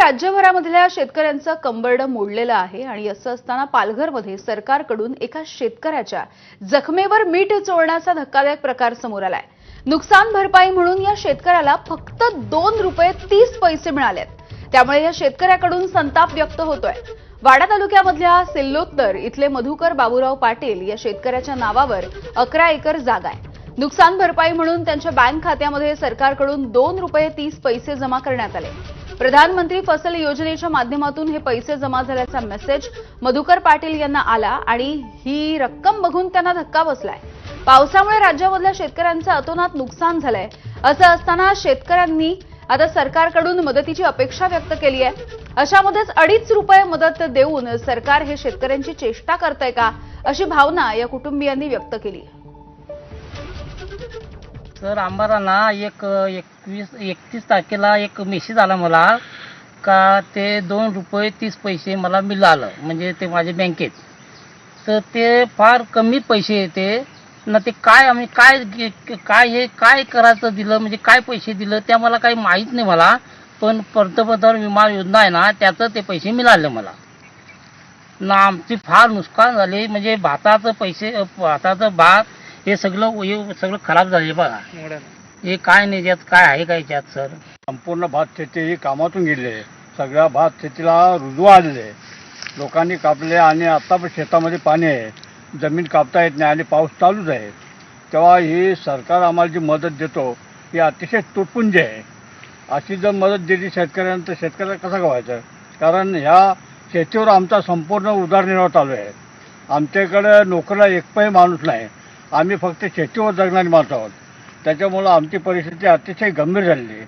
राज्यभरामधल्या शेतकऱ्यांचं कंबरडं मोडलेलं आहे आणि असं असताना पालघरमध्ये सरकारकडून एका शेतकऱ्याच्या जखमेवर मीठ चोळण्याचा धक्कादायक प्रकार समोर आलाय। नुकसान भरपाई म्हणून या शेतकऱ्याला फक्त 2 रुपये 30 पैसे मिळालेत। त्यामुळे या शेतकऱ्याकडून संताप व्यक्त होतोय। वाडा तालुक्यामधल्या सिल्लोत्तर इथले मधुकर बाबूराव पाटील या शेतकऱ्याच्या नावावर 11 एकर जागा आहे। नुकसान भरपाई म्हणून त्यांच्या बँक खात्यामध्ये सरकारकडून 2 रुपये 30 पैसे जमा करण्यात आले। प्रधानमंत्री फसल योजनेच्या माध्यमातून हे पैसे जमा झाल्याचा मेसेज मधुकर पाटील यांना आला आणि ही रक्कम बघून त्यांना धक्का बसलाय। पावसामुळे राज्यामधल्या शेतकऱ्यांचं अतोनात नुकसान झालंय। असं असताना शेतकऱ्यांनी आता सरकारकडून मदतीची अपेक्षा व्यक्त केली आहे। अशामध्येच 2.5 रुपये मदत देऊन सरकार हे शेतकऱ्यांची चेष्टा करतंय का, अशी भावना या कुटुंबियांनी व्यक्त केली। सर आम्हाला ना 31 तारखेला एक मेसेज आला मला का ते 2 रुपये 30 पैसे मला मिळालं, म्हणजे ते माझ्या बँकेत। तर ते फार कमी पैसे येते ना, ते काय आम्ही काय करायचं दिलं, म्हणजे काय पैसे दिलं ते मला काही माहीत नाही मला। पण पंतप्रधान विमा योजना आहे ना, त्याचं ते पैसे मिळाले मला ना। आमची फार नुकसान झाले, म्हणजे भाताचं भात हे सगळं खराब झाले बघा। हे काय नाही, त्यात काय आहे काय त्यात सर? संपूर्ण भात शेती ही कामातून गेली आहे। सगळ्या भात शेतीला रुजू आलेले आहे। लोकांनी कापले आणि आता पण शेतामध्ये पाणी आहे, जमीन कापता येत नाही आणि पाऊस चालूच आहे। तेव्हा ही सरकार आम्हाला जी मदत देतो ही अतिशय तुटपुंजी आहे। अशी जर मदत दिली शेतकऱ्यांना तर शेतकऱ्याला कसं व्हायचं? कारण ह्या शेतीवर आमचा संपूर्ण उदरनिर्वाह चालू आहे। आमच्याकडे नोकरीला एकही माणूस नाही, आम्ही फक्त शेतीवर जगणारी माणसं आहोत। त्याच्यामुळं आमची परिस्थिती अतिशय गंभीर झालेली आहे।